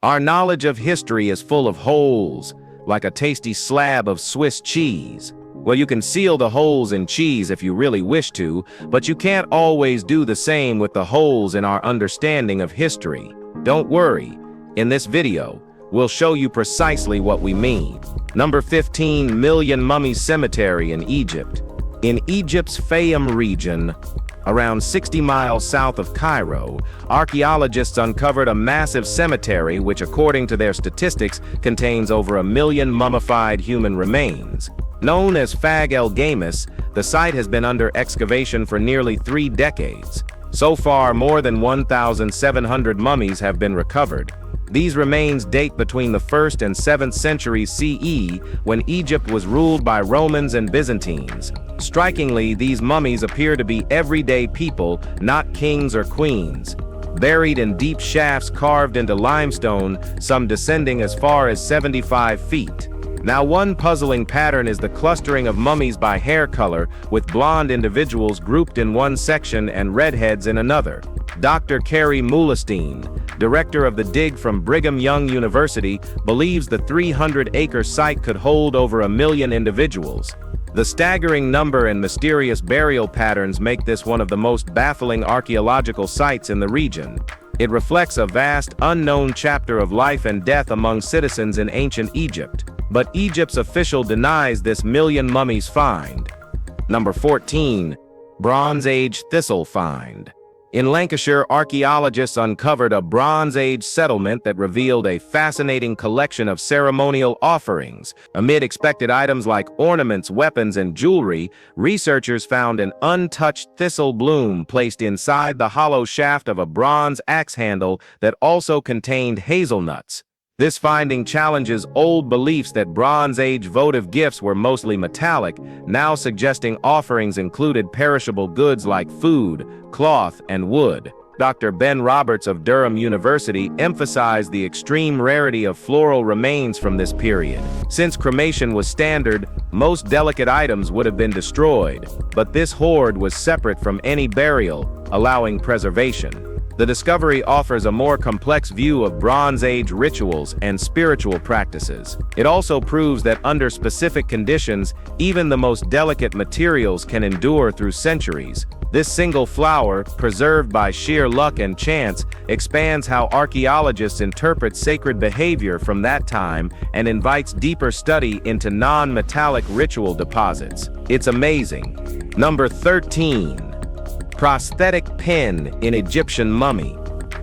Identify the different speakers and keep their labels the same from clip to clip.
Speaker 1: Our knowledge of history is full of holes, like a tasty slab of Swiss cheese. Well, you can seal the holes in cheese if you really wish to, but you can't always do the same with the holes in our understanding of history. Don't worry, in this video, we'll show you precisely what we mean. Number 15, Million Mummies Cemetery in Egypt. In Egypt's Fayum region, around 60 miles south of Cairo, archaeologists uncovered a massive cemetery which, according to their statistics, contains over 1 million mummified human remains. Known as Fag el-Gamis, the site has been under excavation for nearly 3 decades. So far, more than 1,700 mummies have been recovered. These remains date between the 1st and 7th centuries CE, when Egypt was ruled by Romans and Byzantines. Strikingly, these mummies appear to be everyday people, not kings or queens. Buried in deep shafts carved into limestone, some descending as far as 75 feet. Now, one puzzling pattern is the clustering of mummies by hair color, with blonde individuals grouped in one section and redheads in another. Dr. Carrie Mulestein, director of the dig from Brigham Young University, believes the 300-acre site could hold over 1 million individuals. The staggering number and mysterious burial patterns make this one of the most baffling archaeological sites in the region. It reflects a vast, unknown chapter of life and death among citizens in ancient Egypt. But Egypt's official denies this million mummies find. Number 14, Bronze Age Thistle Find. In Lancashire, archaeologists uncovered a Bronze Age settlement that revealed a fascinating collection of ceremonial offerings. Amid expected items like ornaments, weapons, and jewelry, researchers found an untouched thistle bloom placed inside the hollow shaft of a bronze axe handle that also contained hazelnuts. This finding challenges old beliefs that Bronze Age votive gifts were mostly metallic, now suggesting offerings included perishable goods like food, cloth, and wood. Dr. Ben Roberts of Durham University emphasized the extreme rarity of floral remains from this period. Since cremation was standard, most delicate items would have been destroyed, but this hoard was separate from any burial, allowing preservation. The discovery offers a more complex view of Bronze Age rituals and spiritual practices. It also proves that under specific conditions, even the most delicate materials can endure through centuries. This single flower, preserved by sheer luck and chance, expands how archaeologists interpret sacred behavior from that time and invites deeper study into non-metallic ritual deposits. It's amazing. Number 13. Prosthetic pen in Egyptian mummy.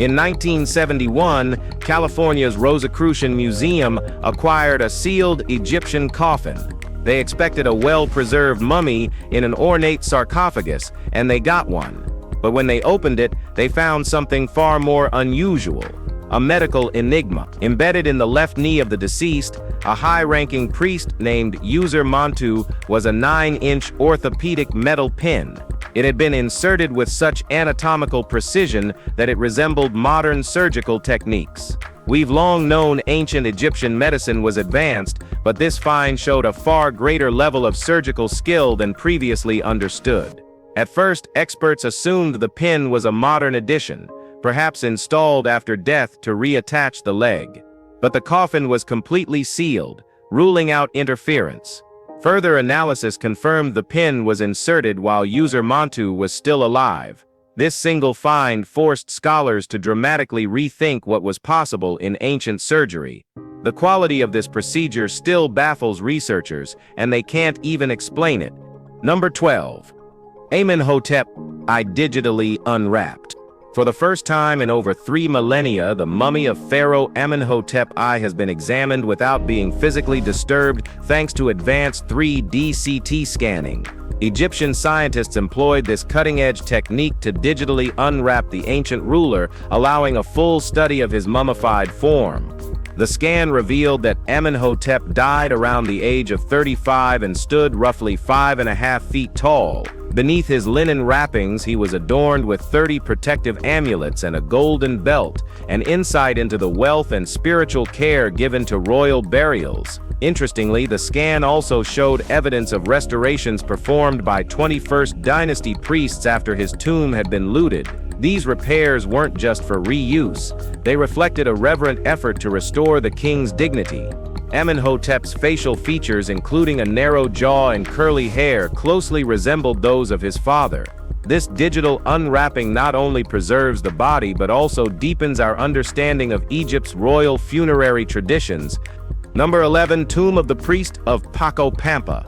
Speaker 1: In 1971, California's Rosicrucian Museum acquired a sealed Egyptian coffin. They expected a well-preserved mummy in an ornate sarcophagus, and they got one. But when they opened it, they found something far more unusual. A medical enigma. Embedded in the left knee of the deceased, a high-ranking priest named User Montu was a 9-inch orthopedic metal pin. It had been inserted with such anatomical precision that it resembled modern surgical techniques. We've long known ancient Egyptian medicine was advanced, but this find showed a far greater level of surgical skill than previously understood. At first, experts assumed the pin was a modern addition, perhaps installed after death to reattach the leg. But the coffin was completely sealed, ruling out interference. Further analysis confirmed the pin was inserted while User Montu was still alive. This single find forced scholars to dramatically rethink what was possible in ancient surgery. The quality of this procedure still baffles researchers, and they can't even explain it. Number 12. Amenhotep I digitally unwrapped. For the first time in over 3 millennia, the mummy of Pharaoh Amenhotep I has been examined without being physically disturbed thanks to advanced 3D CT scanning. Egyptian scientists employed this cutting-edge technique to digitally unwrap the ancient ruler, allowing a full study of his mummified form. The scan revealed that Amenhotep died around the age of 35 and stood roughly 5.5 feet tall. Beneath his linen wrappings, he was adorned with 30 protective amulets and a golden belt, an insight into the wealth and spiritual care given to royal burials. Interestingly, the scan also showed evidence of restorations performed by 21st dynasty priests after his tomb had been looted. These repairs weren't just for reuse, they reflected a reverent effort to restore the king's dignity. Amenhotep's facial features, including a narrow jaw and curly hair, closely resembled those of his father. This digital unwrapping not only preserves the body but also deepens our understanding of Egypt's royal funerary traditions. Number 11. Tomb of the Priest of Paco Pampa.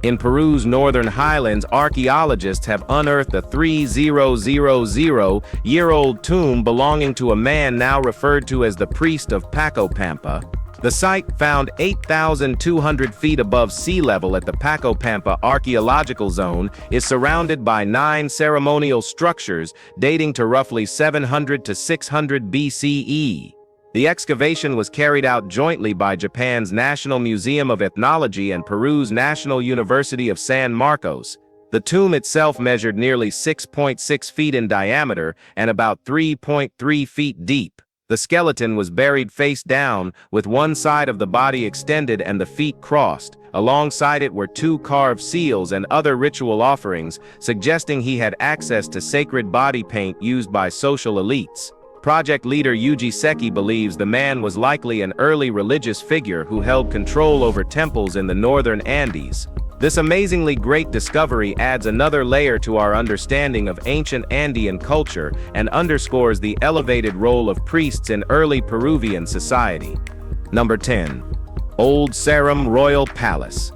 Speaker 1: In Peru's northern highlands, archaeologists have unearthed a 3,000-year-old tomb belonging to a man now referred to as the Priest of Paco Pampa. The site, found 8,200 feet above sea level at the Paco Pampa archaeological zone, is surrounded by 9 ceremonial structures dating to roughly 700 to 600 BCE. The excavation was carried out jointly by Japan's National Museum of Ethnology and Peru's National University of San Marcos. The tomb itself measured nearly 6.6 feet in diameter and about 3.3 feet deep. The skeleton was buried face down, with one side of the body extended and the feet crossed. Alongside it were 2 carved seals and other ritual offerings, suggesting he had access to sacred body paint used by social elites. Project leader Yuji Seki believes the man was likely an early religious figure who held control over temples in the northern Andes. This amazingly great discovery adds another layer to our understanding of ancient Andean culture and underscores the elevated role of priests in early Peruvian society. Number 10. Old Sarum Royal Palace.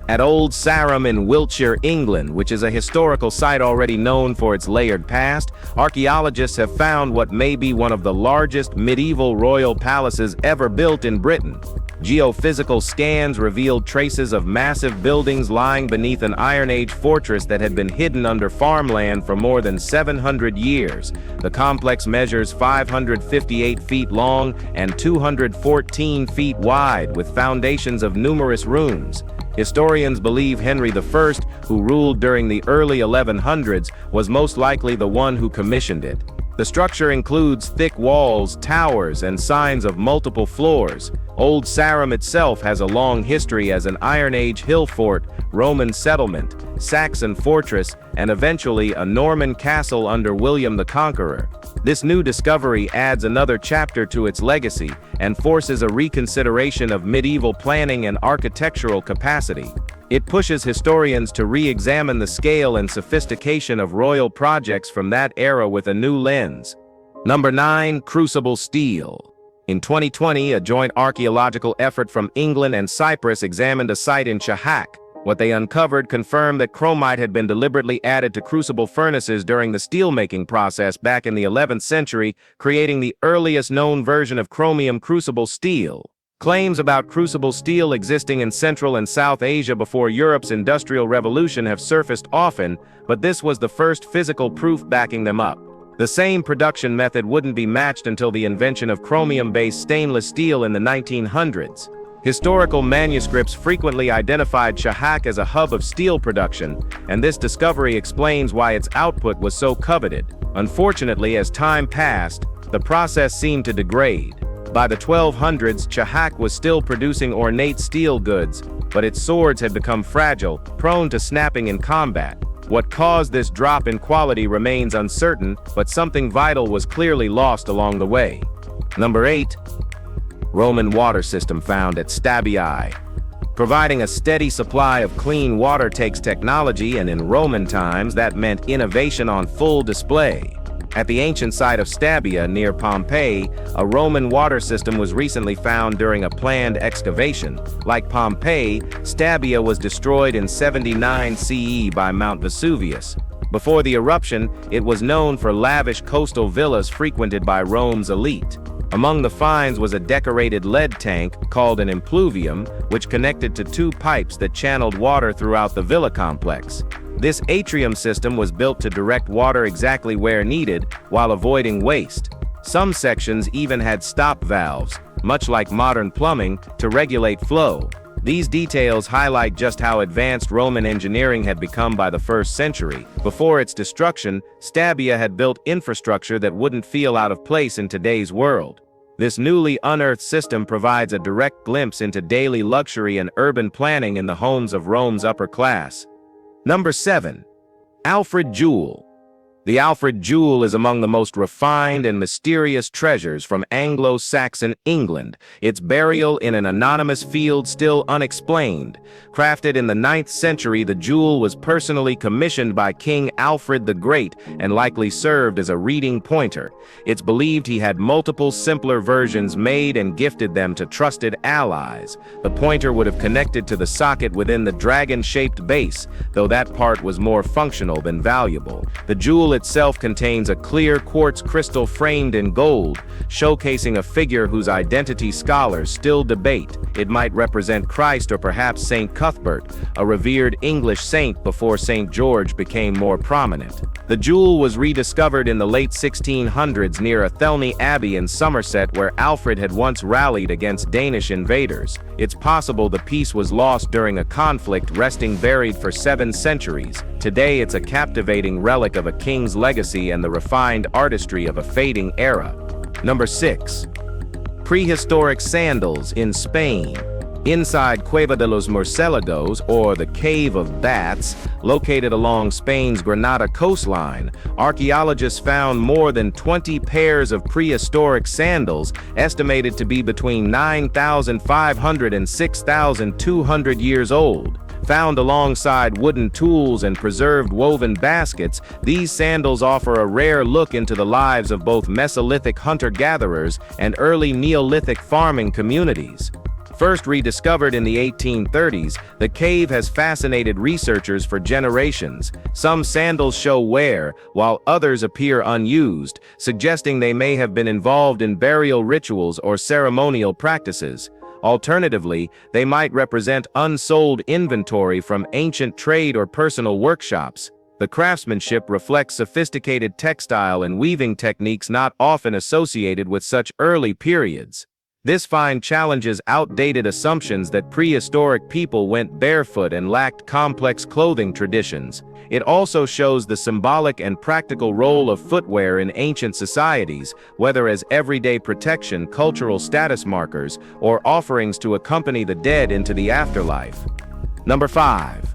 Speaker 1: At Old Sarum in Wiltshire, England, which is a historical site already known for its layered past, archaeologists have found what may be one of the largest medieval royal palaces ever built in Britain. Geophysical scans revealed traces of massive buildings lying beneath an Iron Age fortress that had been hidden under farmland for more than 700 years. The complex measures 558 feet long and 214 feet wide, with foundations of numerous rooms. Historians believe Henry I, who ruled during the early 1100s, was most likely the one who commissioned it. The structure includes thick walls, towers, and signs of multiple floors. Old Sarum itself has a long history as an Iron Age hill fort, Roman settlement, Saxon fortress, and eventually a Norman castle under William the Conqueror. This new discovery adds another chapter to its legacy and forces a reconsideration of medieval planning and architectural capacity. It pushes historians to re-examine the scale and sophistication of royal projects from that era with a new lens. Number 9. Crucible steel. In 2020, a joint archaeological effort from England and Cyprus examined a site in Chahak. What they uncovered confirmed that chromite had been deliberately added to crucible furnaces during the steelmaking process back in the 11th century, creating the earliest known version of chromium crucible steel. Claims about crucible steel existing in Central and South Asia before Europe's Industrial Revolution have surfaced often, but this was the first physical proof backing them up. The same production method wouldn't be matched until the invention of chromium-based stainless steel in the 1900s. Historical manuscripts frequently identified Chahak as a hub of steel production, and this discovery explains why its output was so coveted. Unfortunately, as time passed, the process seemed to degrade. By the 1200s, Chahak was still producing ornate steel goods, but its swords had become fragile, prone to snapping in combat. What caused this drop in quality remains uncertain, but something vital was clearly lost along the way. Number 8. Roman water system found at Stabiae. Providing a steady supply of clean water takes technology, and in Roman times that meant innovation on full display. At the ancient site of Stabia near Pompeii, a Roman water system was recently found during a planned excavation. Like Pompeii, Stabia was destroyed in 79 CE by Mount Vesuvius. Before the eruption, it was known for lavish coastal villas frequented by Rome's elite. Among the finds was a decorated lead tank called an impluvium, which connected to 2 pipes that channeled water throughout the villa complex. This atrium system was built to direct water exactly where needed while avoiding waste. Some sections even had stop valves, much like modern plumbing, to regulate flow. These details highlight just how advanced Roman engineering had become by the 1st century. Before its destruction, Stabia had built infrastructure that wouldn't feel out of place in today's world. This newly unearthed system provides a direct glimpse into daily luxury and urban planning in the homes of Rome's upper class. Number 7. Alfred Jewel. The Alfred Jewel is among the most refined and mysterious treasures from Anglo-Saxon England, its burial in an anonymous field still unexplained. Crafted in the 9th century, the jewel was personally commissioned by King Alfred the Great and likely served as a reading pointer. It's believed he had multiple simpler versions made and gifted them to trusted allies. The pointer would have connected to the socket within the dragon-shaped base, though that part was more functional than valuable. The jewel itself contains a clear quartz crystal framed in gold, showcasing a figure whose identity scholars still debate. It might represent Christ or perhaps Saint Cuthbert, a revered English saint before Saint George became more prominent. The jewel was rediscovered in the late 1600s near Athelney Abbey in Somerset, where Alfred had once rallied against Danish invaders. It's possible the piece was lost during a conflict, resting buried for 7 centuries. Today it's a captivating relic of a king's legacy and the refined artistry of a fading era. Number 6. Prehistoric sandals in Spain. Inside Cueva de los Murciélagos, or the Cave of Bats, located along Spain's Granada coastline, archaeologists found more than 20 pairs of prehistoric sandals, estimated to be between 9,500 and 6,200 years old. Found alongside wooden tools and preserved woven baskets, these sandals offer a rare look into the lives of both Mesolithic hunter-gatherers and early Neolithic farming communities. First rediscovered in the 1830s, the cave has fascinated researchers for generations. Some sandals show wear, while others appear unused, suggesting they may have been involved in burial rituals or ceremonial practices. Alternatively, they might represent unsold inventory from ancient trade or personal workshops. The craftsmanship reflects sophisticated textile and weaving techniques not often associated with such early periods. This find challenges outdated assumptions that prehistoric people went barefoot and lacked complex clothing traditions. It also shows the symbolic and practical role of footwear in ancient societies, whether as everyday protection, cultural status markers, or offerings to accompany the dead into the afterlife. Number 5.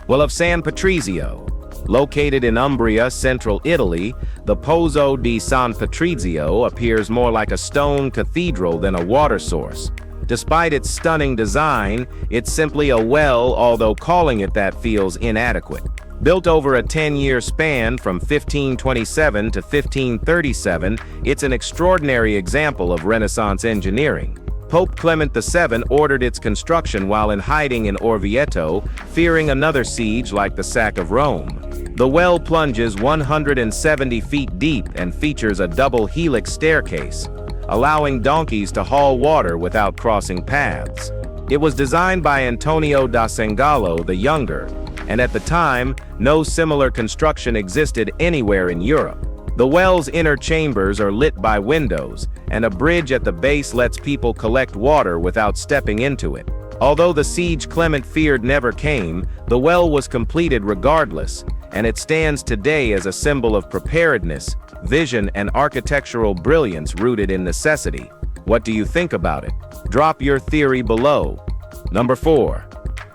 Speaker 1: Well, of San Patrizio. Located in Umbria, central Italy, the Pozzo di San Patrizio appears more like a stone cathedral than a water source. Despite its stunning design, it's simply a well, although calling it that feels inadequate. Built over a 10-year span from 1527 to 1537, it's an extraordinary example of Renaissance engineering. Pope Clement VII ordered its construction while in hiding in Orvieto, fearing another siege like the sack of Rome. The well plunges 170 feet deep and features a double helix staircase, allowing donkeys to haul water without crossing paths. It was designed by Antonio da Sangallo the Younger, and at the time, no similar construction existed anywhere in Europe. The well's inner chambers are lit by windows, and a bridge at the base lets people collect water without stepping into it. Although the siege Clement feared never came, the well was completed regardless, and it stands today as a symbol of preparedness, vision, and architectural brilliance rooted in necessity. What do you think about it? Drop your theory below. Number 4.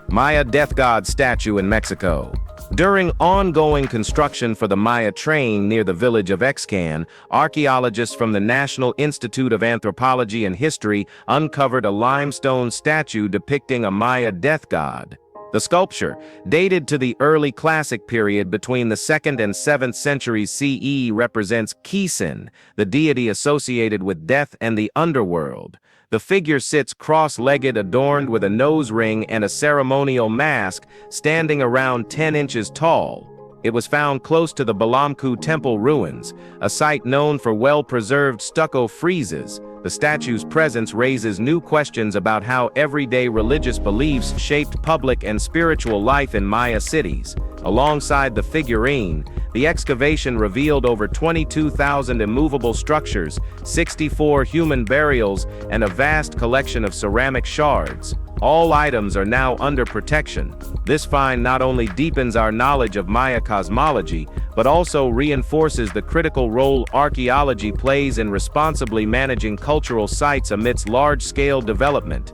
Speaker 1: Maya death god statue in Mexico. During ongoing construction for the Maya train near the village of Xcan, archaeologists from the National Institute of Anthropology and History uncovered a limestone statue depicting a Maya death god. The sculpture, dated to the early classic period between the 2nd and 7th centuries CE, represents Quisin, the deity associated with death and the underworld. The figure sits cross-legged, adorned with a nose ring and a ceremonial mask, standing around 10 inches tall. It was found close to the Balamku temple ruins, a site known for well-preserved stucco friezes. The statue's presence raises new questions about how everyday religious beliefs shaped public and spiritual life in Maya cities. Alongside the figurine, the excavation revealed over 22,000 immovable structures, 64 human burials, and a vast collection of ceramic shards. All items are now under protection. This find not only deepens our knowledge of Maya cosmology, but also reinforces the critical role archaeology plays in responsibly managing cultural sites amidst large-scale development.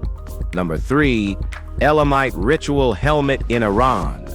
Speaker 1: Number 3. Elamite ritual helmet in Iran.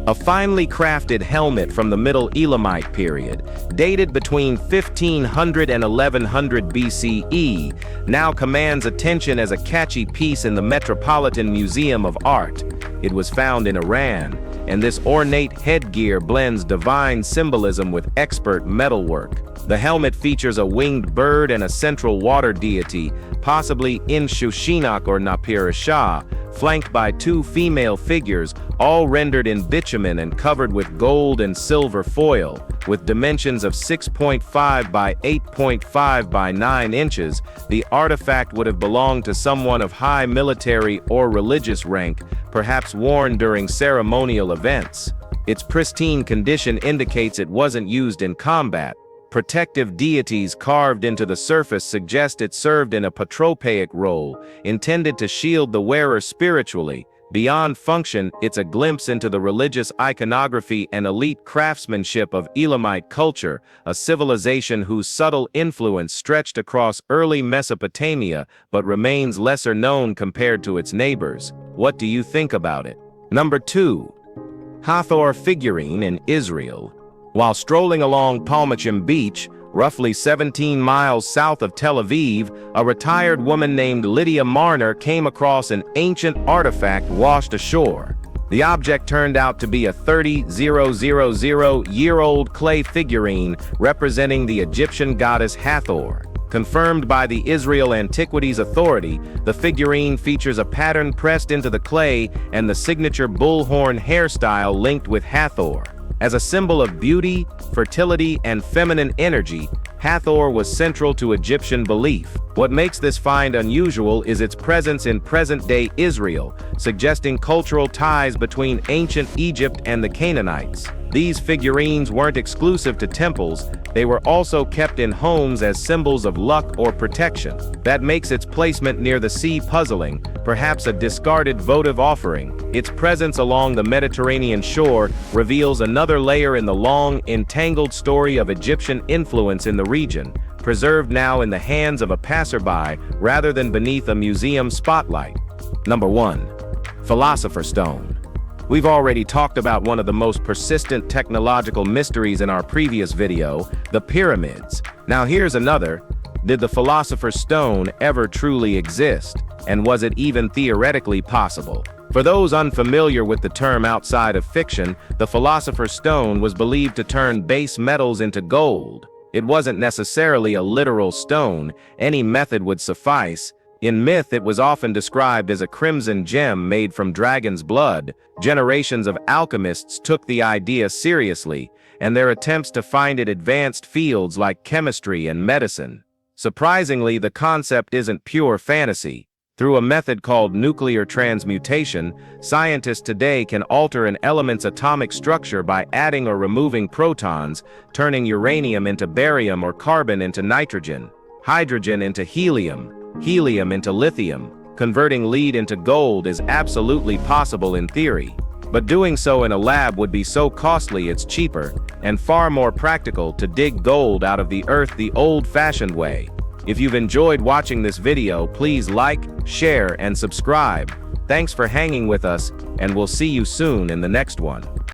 Speaker 1: A finely crafted helmet from the Middle Elamite period, dated between 1500 and 1100 BCE, now commands attention as a catchy piece in the Metropolitan Museum of Art. It was found in Iran, and this ornate headgear blends divine symbolism with expert metalwork. The helmet features a winged bird and a central water deity, possibly Inshushinak or Napira Shah, flanked by 2 female figures, all rendered in bitumen and covered with gold and silver foil. With dimensions of 6.5 by 8.5 by 9 inches, the artifact would have belonged to someone of high military or religious rank, perhaps worn during ceremonial events. Its pristine condition indicates it wasn't used in combat. Protective deities carved into the surface suggest it served in a patropaic role, intended to shield the wearer spiritually. Beyond function, it's a glimpse into the religious iconography and elite craftsmanship of Elamite culture, a civilization whose subtle influence stretched across early Mesopotamia but remains lesser known compared to its neighbors. What do you think about it? Number 2. Hathor figurine in Israel. While strolling along Palmachim Beach, roughly 17 miles south of Tel Aviv, a retired woman named Lydia Marner came across an ancient artifact washed ashore. The object turned out to be a 30,000-year-old clay figurine representing the Egyptian goddess Hathor. Confirmed by the Israel Antiquities Authority, the figurine features a pattern pressed into the clay and the signature bullhorn hairstyle linked with Hathor. As a symbol of beauty, fertility, and feminine energy, Hathor was central to Egyptian belief. What makes this find unusual is its presence in present-day Israel, suggesting cultural ties between ancient Egypt and the Canaanites. These figurines weren't exclusive to temples, they were also kept in homes as symbols of luck or protection. That makes its placement near the sea puzzling, perhaps a discarded votive offering. Its presence along the Mediterranean shore reveals another layer in the long, entangled story of Egyptian influence in the region, preserved now in the hands of a passerby rather than beneath a museum spotlight. Number 1. Philosopher Stone. We've already talked about one of the most persistent technological mysteries in our previous video, the pyramids. Now here's another. Did the Philosopher's Stone ever truly exist? And was it even theoretically possible? For those unfamiliar with the term outside of fiction, the Philosopher's Stone was believed to turn base metals into gold. It wasn't necessarily a literal stone, any method would suffice. In myth, it was often described as a crimson gem made from dragon's blood. Generations of alchemists took the idea seriously, and their attempts to find it advanced fields like chemistry and medicine. Surprisingly, the concept isn't pure fantasy. Through a method called nuclear transmutation, scientists today can alter an element's atomic structure by adding or removing protons, turning uranium into barium or carbon into nitrogen, hydrogen into helium into lithium. Converting lead into gold is absolutely possible in theory, but doing so in a lab would be so costly it's cheaper and far more practical to dig gold out of the earth the old-fashioned way. If you've enjoyed watching this video, please like, share, and subscribe. Thanks for hanging with us, and we'll see you soon in the next one.